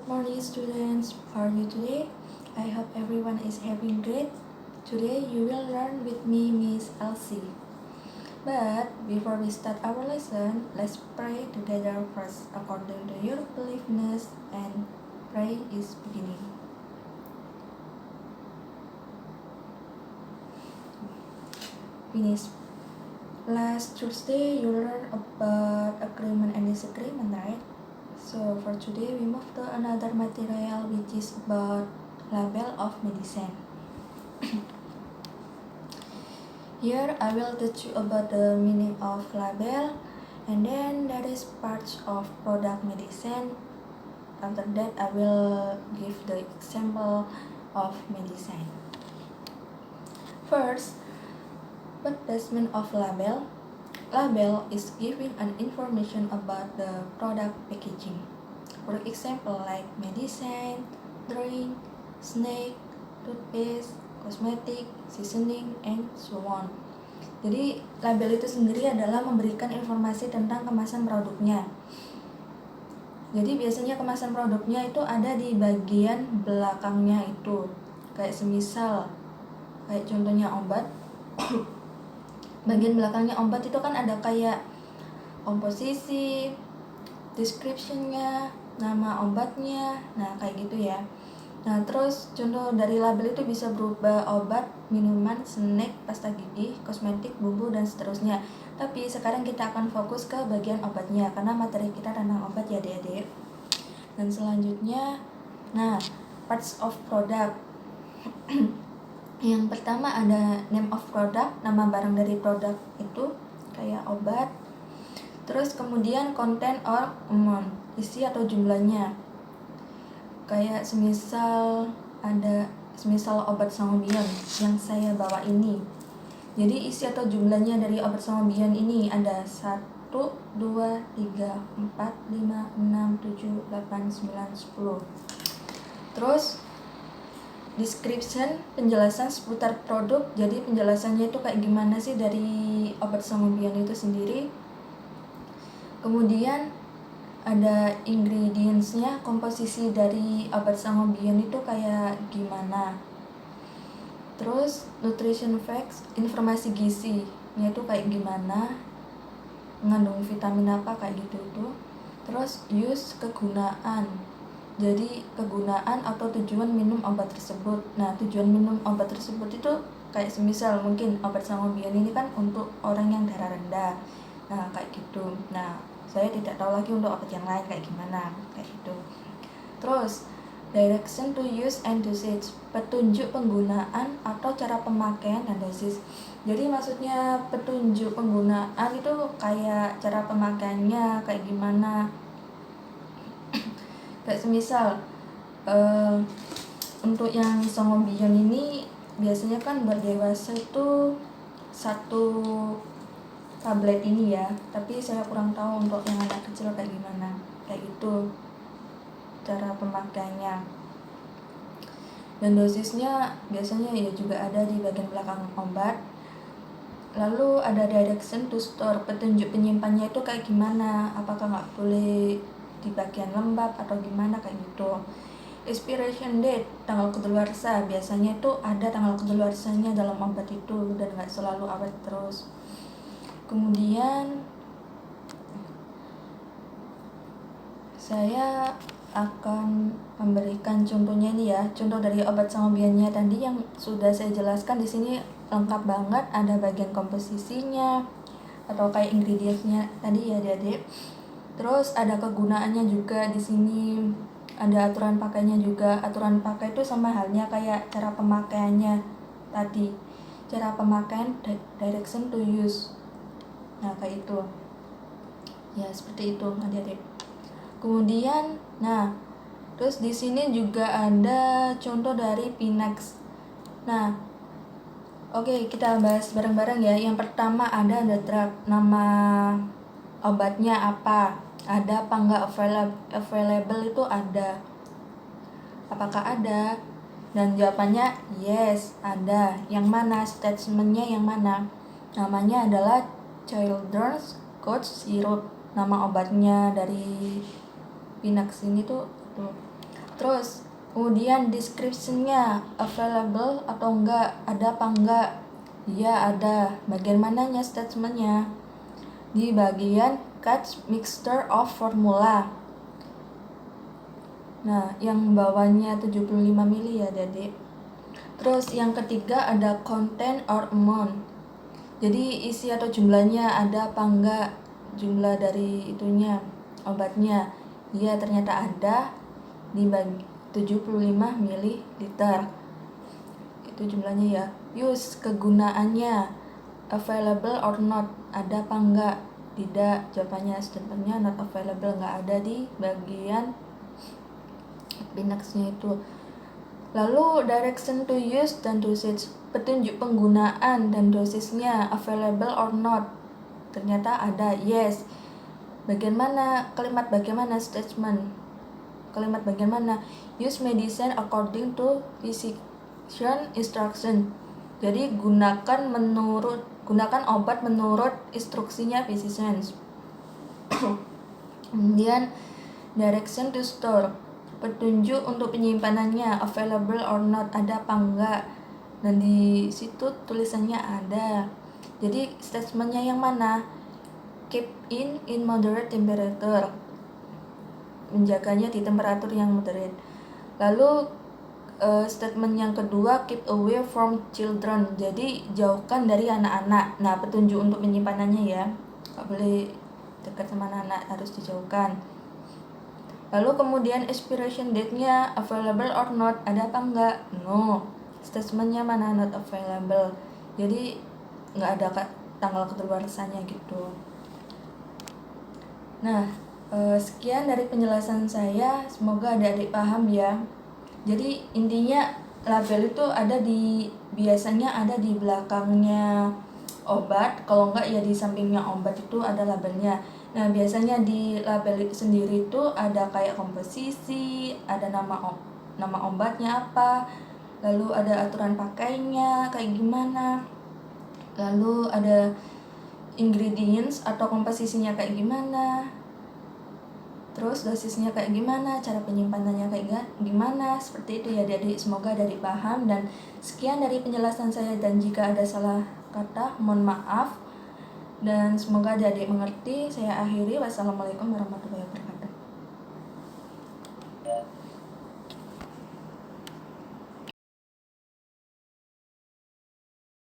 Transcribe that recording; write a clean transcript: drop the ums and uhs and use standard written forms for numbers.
Morning students, how are you today? I hope everyone is having great. Today you will learn with me Miss Elsie. But before we start our lesson, let's pray together first according to your beliefness, and pray is beginning. Finish. Last Tuesday you learned about agreement and disagreement, right? So for today we move to another material which is about label of medicine. Here I will teach you about the meaning of label, and then there is parts of product medicine. After that I will give the example of medicine. First, what does mean of label? Label is giving an information about the product packaging. For example, like medicine, drink, snack, toothpaste, cosmetic, seasoning, and so on. Jadi label itu sendiri adalah memberikan informasi tentang kemasan produknya. Jadi biasanya kemasan produknya itu ada di bagian belakangnya itu. Kayak semisal, kayak contohnya obat. Bagian belakangnya obat itu kan ada kayak komposisi, description-nya, nama obatnya, nah kayak gitu ya. Nah terus contoh dari label itu bisa berubah obat, minuman, snack, pasta gigi, kosmetik, bumbu, dan seterusnya. Tapi sekarang kita akan fokus ke bagian obatnya karena materi kita tentang obat ya adik-adik. Dan selanjutnya, nah parts of product. Yang pertama ada name of product, nama barang dari produk itu kayak obat. Terus kemudian content or amount, isi atau jumlahnya. Kayak semisal obat Sangobion yang saya bawa ini. Jadi isi atau jumlahnya dari obat Sangobion ini ada 1, 2, 3, 4, 5, 6, 7, 8, 9, 10. Terus description, penjelasan seputar produk. Jadi penjelasannya itu kayak gimana sih dari obat Sangobion itu sendiri. Kemudian ada ingredients-nya, komposisi dari obat Sangobion itu kayak gimana. Terus nutrition facts, informasi gizinya itu kayak gimana, mengandung vitamin apa kayak gitu tuh. Terus use, kegunaan. Jadi kegunaan atau tujuan minum obat tersebut. Nah tujuan minum obat tersebut itu kayak semisal mungkin obat Sangobion ini kan untuk orang yang darah rendah. Nah kayak gitu. Nah saya tidak tahu lagi untuk obat yang lain kayak gimana, kayak gitu. Terus direction to use and dosage, petunjuk penggunaan atau cara pemakaian dan dosis. Jadi maksudnya petunjuk penggunaan itu kayak cara pemakaiannya kayak gimana. Kayak semisal untuk yang Sangobion ini biasanya kan buat dewasa itu 1 tablet ini ya, tapi saya kurang tahu untuk yang anak kecil kayak gimana, kayak gitu cara pemakaiannya. Dan dosisnya biasanya ya juga ada di bagian belakang obat. Lalu ada direction to store, petunjuk penyimpannya itu kayak gimana, apakah nggak boleh di bagian lembab atau gimana kayak gitu. Expiration date, tanggal kedaluarsa, biasanya itu ada tanggal kedaluarsanya dalam obat itu dan nggak selalu awet terus. Kemudian saya akan memberikan contohnya nih ya, contoh dari obat Sangobionnya tadi yang sudah saya jelaskan di sini lengkap banget, ada bagian komposisinya atau kayak ingredientsnya tadi ya adik-adik. Terus ada kegunaannya juga di sini, ada aturan pakainya juga. Aturan pakai itu sama halnya kayak cara pemakaiannya tadi. Cara pemakaian, direction to use. Nah kayak itu. Ya seperti itu adik-adik. Kemudian, nah terus di sini juga ada contoh dari Pinex. Nah, oke, kita bahas bareng-bareng ya. Yang pertama ada drug, nama obatnya apa? Ada apa enggak, available itu ada. Apakah ada? Dan jawabannya yes, ada. Yang mana? Statementnya yang mana? Namanya adalah Children's Cough Syrup. Nama obatnya dari Pinex ini tuh. Terus kemudian description-nya available atau enggak, ada apa enggak? Iya ada. Bagian mananya statement-nya? Di bagian catch mixture of formula. Nah, yang bawahnya 75 mili ya, Dek. Terus yang ketiga ada content or amount. Jadi isi atau jumlahnya ada apa enggak? Jumlah dari itunya, obatnya. Iya, ternyata ada di 75 ml. Itu jumlahnya ya. Use, kegunaannya. Available or not, ada apa enggak? Tidak, jawabannya statementnya not available, enggak ada di bagian Pinax-nya itu. Lalu direction to use dan dosage, petunjuk penggunaan dan dosisnya, available or not, ternyata ada, yes. Bagian mana? Kalimat bagaimana? Statement. Kalimat bagaimana? Use medicine according to physician instruction. Jadi gunakan obat menurut instruksinya physicians. Kemudian direction to store, petunjuk untuk penyimpanannya, available or not, ada apa enggak, dan di situ tulisannya ada. Jadi statementnya yang mana? Keep in moderate temperature, menjaganya di temperatur yang moderate. Lalu statement yang kedua, keep away from children, jadi jauhkan dari anak-anak. Nah, petunjuk untuk penyimpanannya ya, nggak boleh dekat sama anak-anak, harus dijauhkan. Lalu kemudian expiration date-nya, available or not, ada apa enggak? No. Statementnya mana? Not available, jadi nggak ada tanggal kedaluarsanya gitu. Nah, sekian dari penjelasan saya, semoga adik-adik paham ya. Jadi intinya label itu biasanya ada di belakangnya obat, kalau enggak ya di sampingnya obat itu ada labelnya. Nah, biasanya di label sendiri itu ada kayak komposisi, ada nama obatnya apa, lalu ada aturan pakainya kayak gimana, lalu ada ingredients atau komposisinya kayak gimana, terus dosisnya kayak gimana, cara penyimpanannya kayak gimana, seperti itu ya adik-adik. Semoga adik paham, dan sekian dari penjelasan saya, dan jika ada salah kata mohon maaf, dan semoga adik-adik mengerti. Saya akhiri, wassalamualaikum warahmatullahi wabarakatuh.